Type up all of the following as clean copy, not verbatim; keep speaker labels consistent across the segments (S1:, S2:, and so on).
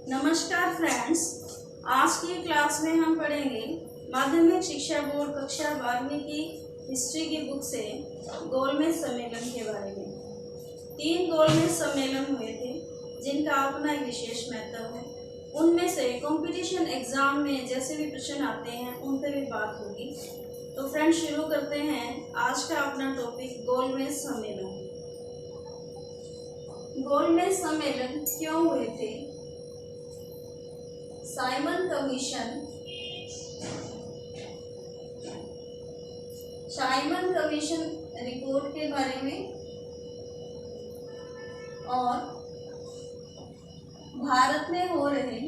S1: नमस्कार फ्रेंड्स, आज की क्लास में हम पढ़ेंगे माध्यमिक शिक्षा बोर्ड कक्षा 12वीं की हिस्ट्री की बुक से गोलमेज सम्मेलन के बारे में। 3 गोलमेज सम्मेलन हुए थे जिनका अपना एक विशेष महत्व है। उनमें से कंपटीशन एग्जाम में जैसे भी प्रश्न आते हैं उन पर भी बात होगी। तो फ्रेंड्स, शुरू करते हैं आज का अपना टॉपिक गोलमेज सम्मेलन। गोलमेज सम्मेलन क्यों हुए थे? साइमन कमीशन रिपोर्ट के बारे में और भारत में हो रहे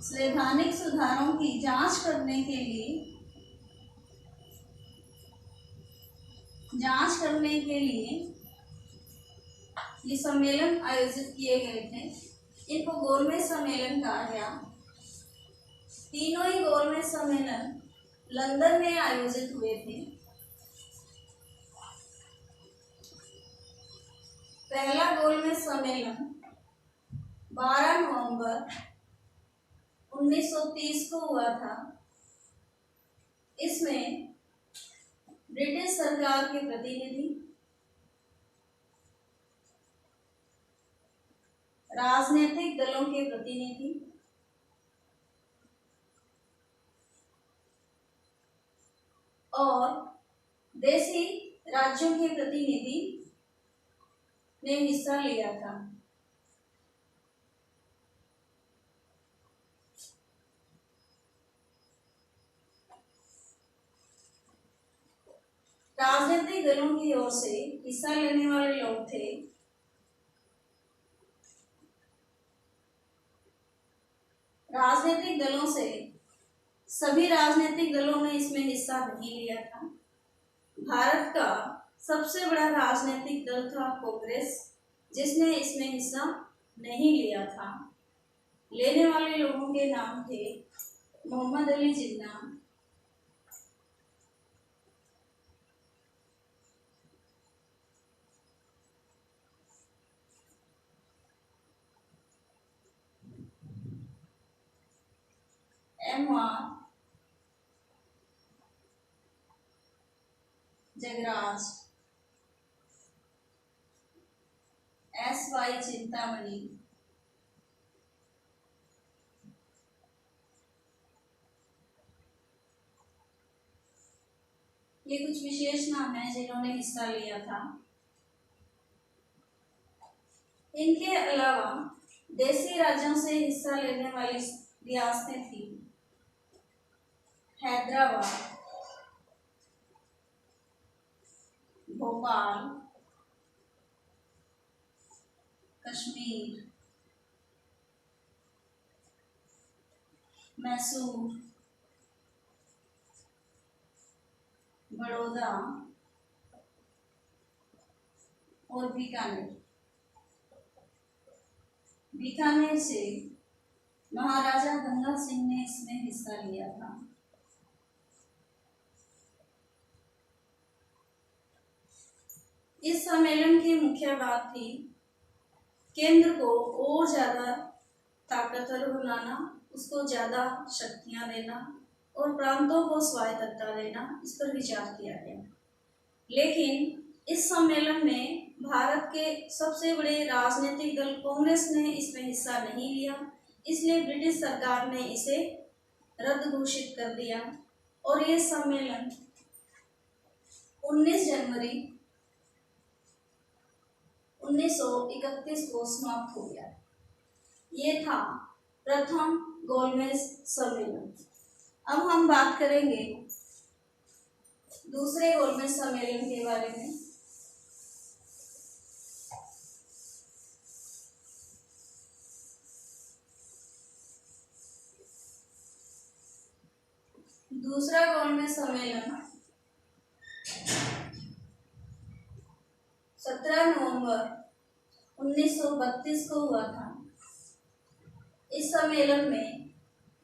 S1: संवैधानिक सुधारों की जांच करने के लिए ये सम्मेलन आयोजित किए गए थे। इनको गोलमेज सम्मेलन कहा गया। तीनों ही गोलमेज सम्मेलन लंदन में आयोजित हुए थे। पहला गोलमेज सम्मेलन 12 नवंबर 1930 को हुआ था। इसमें ब्रिटिश सरकार के प्रतिनिधि, राजनीतिक दलों के प्रतिनिधि और देशी राज्यों के प्रतिनिधि ने हिस्सा लिया था। राजनीतिक दलों की ओर से हिस्सा लेने वाले लोग थे राजनीतिक दलों से सभी राजनीतिक दलों ने इसमें हिस्सा नहीं लिया था। भारत का सबसे बड़ा राजनीतिक दल था कांग्रेस, जिसने इसमें हिस्सा नहीं लिया था। लेने वाले लोगों के नाम थे मोहम्मद अली जिन्ना, M.R. जगराज, S.Y. चिंतामणि, ये कुछ विशेष नाम हैं जिन्होंने हिस्सा लिया था। इनके अलावा देशी राज्यों से हिस्सा लेने वाली रियासतें थी हैदराबाद, भोपाल, कश्मीर, मैसूर, बड़ौदा और बीकानेर। बीकानेर से महाराजा गंगा सिंह ने इसमें हिस्सा लिया था। इस सम्मेलन की मुख्य बात थी केंद्र को और ज्यादा ताकतवर बनाना, उसको ज्यादा शक्तियां देना और प्रांतों को स्वायत्तता देना, इस पर विचार किया गया। लेकिन इस सम्मेलन में भारत के सबसे बड़े राजनीतिक दल कांग्रेस ने इसमें हिस्सा नहीं लिया, इसलिए ब्रिटिश सरकार ने इसे रद्द घोषित कर दिया और ये सम्मेलन 19 जनवरी 1931 को समाप्त हो गया। ये था प्रथम गोलमेज सम्मेलन। अब हम बात करेंगे दूसरे गोलमेज सम्मेलन के बारे में। दूसरा गोलमेज सम्मेलन 17 नवंबर 1932 को हुआ था। इस सम्मेलन में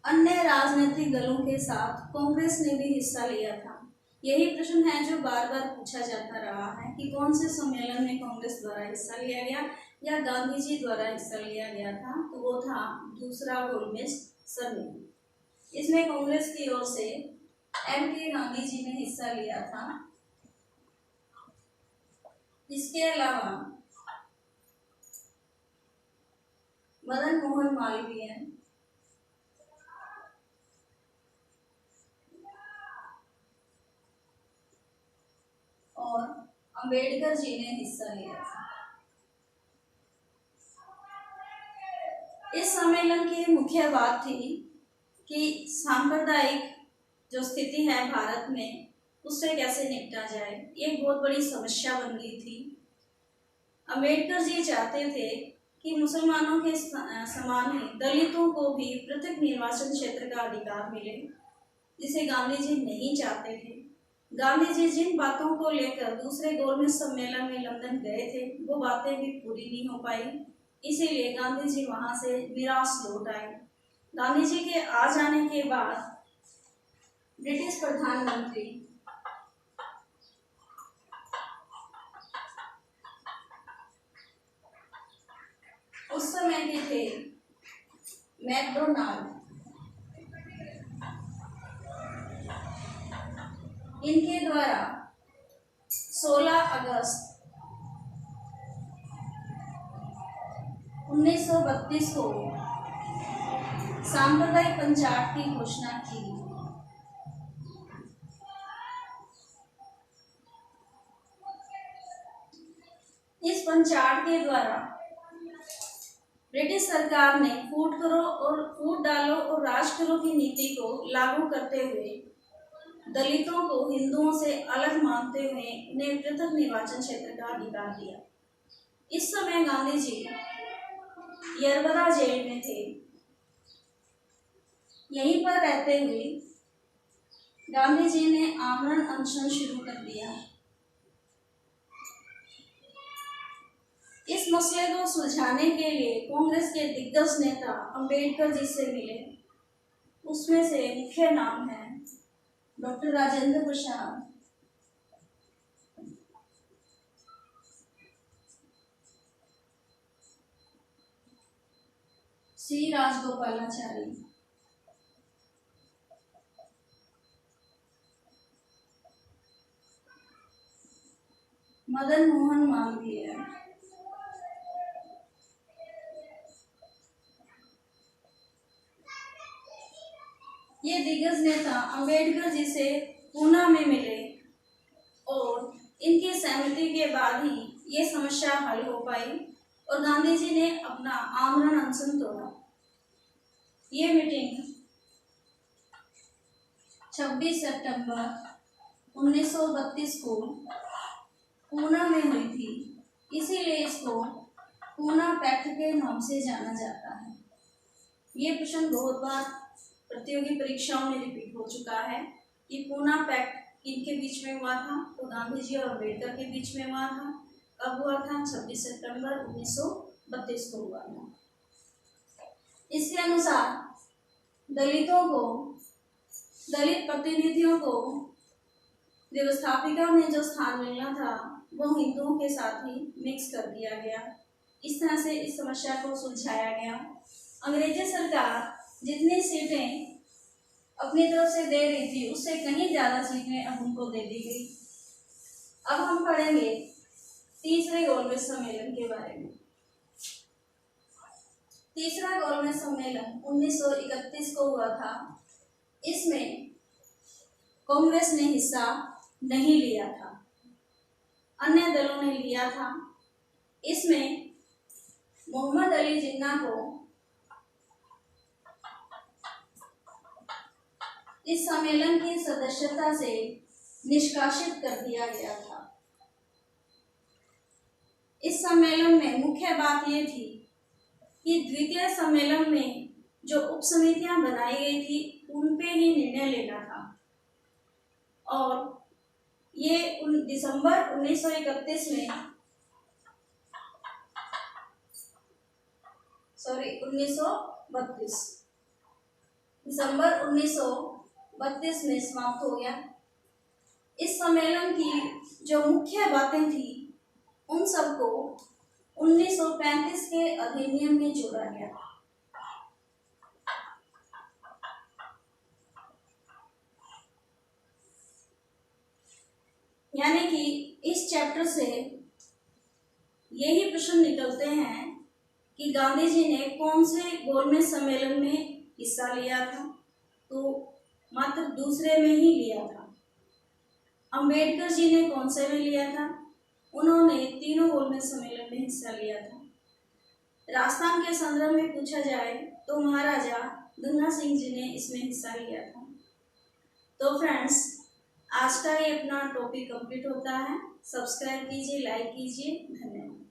S1: अन्य राजनीतिक दलों के साथ कांग्रेस ने भी हिस्सा लिया था। यही प्रश्न है जो बार बार पूछा जाता रहा है कि कौन से सम्मेलन में कांग्रेस द्वारा हिस्सा लिया गया। या गांधी जी द्वारा हिस्सा लिया गया था, तो वो था दूसरा गोलमेज सम्मेलन। इसमें कांग्रेस की ओर से M.K. गांधी जी ने हिस्सा लिया था। इसके अलावा मदन मोहन मालवीय और अंबेडकर जी ने हिस्सा लिया था। इस सम्मेलन की मुख्य बात थी कि सांप्रदायिक जो स्थिति है भारत में, उससे कैसे निपटा जाए। ये एक बहुत बड़ी समस्या बन गई थी। अंबेडकर जी चाहते थे कि मुसलमानों के समान ही दलितों को भी पृथक निर्वाचन क्षेत्र का अधिकार मिले, जिसे गांधी जी नहीं चाहते थे। गांधी जी जिन बातों को लेकर दूसरे गोलमेज सम्मेलन में लंदन गए थे, वो बातें भी पूरी नहीं हो पाई। इसीलिए गांधी जी वहां से निराश लौट आए। गांधी जी के आ जाने के बाद ब्रिटिश प्रधानमंत्री उस समय के थे मैकडोनाल्ड। इनके द्वारा 16 अगस्त 1932 को सांप्रदायिक पंचायत की घोषणा की। इस पंचायत के द्वारा ब्रिटिश सरकार ने फूट करो और फूट डालो और राज करो की नीति को लागू करते हुए दलितों को हिंदुओं से अलग मानते हुए उन्हें पृथक निर्वाचन क्षेत्र का अधिकार दिया। इस समय गांधी जी यरवदा जेल में थे। यहीं पर रहते हुए गांधी जी ने आमरण अनशन शुरू कर दिया। इस मसले को सुलझाने के लिए कांग्रेस के दिग्गज नेता अंबेडकर जी से मिले। उसमें से मुख्य नाम है डॉक्टर राजेंद्र प्रसाद, श्री राजगोपालाचारी, मदन मोहन मालवीय, ये दिग्गज नेता अंबेडकर जी से पूना में मिले और इनकी सहमति के बाद ही ये समस्या हल हो पाई और गांधी जी ने अपना आमरण अनशन तोड़ा। ये मीटिंग 26 सितंबर 1932 को पूना में हुई थी। इसीलिए इसको पूना पैक्ट के नाम से जाना जाता है। ये प्रश्न बहुत बार प्रतियोगी परीक्षाओं में रिपीट हो चुका है कि पूना पैक्ट किनके बीच में हुआ था, तो गांधी जी और अम्बेडकर के बीच में हुआ था। कब हुआ था? 26 सितंबर 1932 को हुआ था। इसके अनुसार दलित प्रतिनिधियों को व्यवस्थापिका में जो स्थान मिलना था वो हिंदुओं के साथ ही मिक्स कर दिया गया। इस तरह से इस समस्या को सुलझाया गया। अंग्रेजी सरकार जितनी सीटें अपनी तरफ से दे रही थी उससे कहीं ज्यादा सीटें अब उनको दे दी गई। अब हम पढ़ेंगे तीसरे गोलमेज सम्मेलन के बारे में। तीसरा गोलमेज सम्मेलन 1931 को हुआ था। इसमें कांग्रेस ने हिस्सा नहीं लिया था, अन्य दलों ने लिया था। इसमें मोहम्मद अली जिन्ना को इस सम्मेलन की सदस्यता से निष्कासित कर दिया गया था। इस सम्मेलन में मुख्य बात यह थी कि द्वितीय सम्मेलन में जो उपसमितियां बनाई गई थी उन पे ही निर्णय लेना था और ये दिसंबर 1931 में 1932 दिसंबर 1932 में समाप्त हो गया। इस सम्मेलन की जो मुख्य बातें थी उन सबको 1935 के अधिनियम में जोड़ा गया। यानी कि इस चैप्टर से यही प्रश्न निकलते हैं कि गांधी जी ने कौन से गोलमेज सम्मेलन में हिस्सा लिया था, तो मात्र दूसरे में ही लिया था। अंबेडकर जी ने कौन से में लिया था, उन्होंने तीनों गोलमेज सम्मेलन में हिस्सा लिया था। राजस्थान के संदर्भ में पूछा जाए तो महाराजा गंगा सिंह जी ने इसमें हिस्सा लिया था। तो फ्रेंड्स, आज का ये अपना टॉपिक कंप्लीट होता है। सब्सक्राइब कीजिए, लाइक कीजिए, धन्यवाद।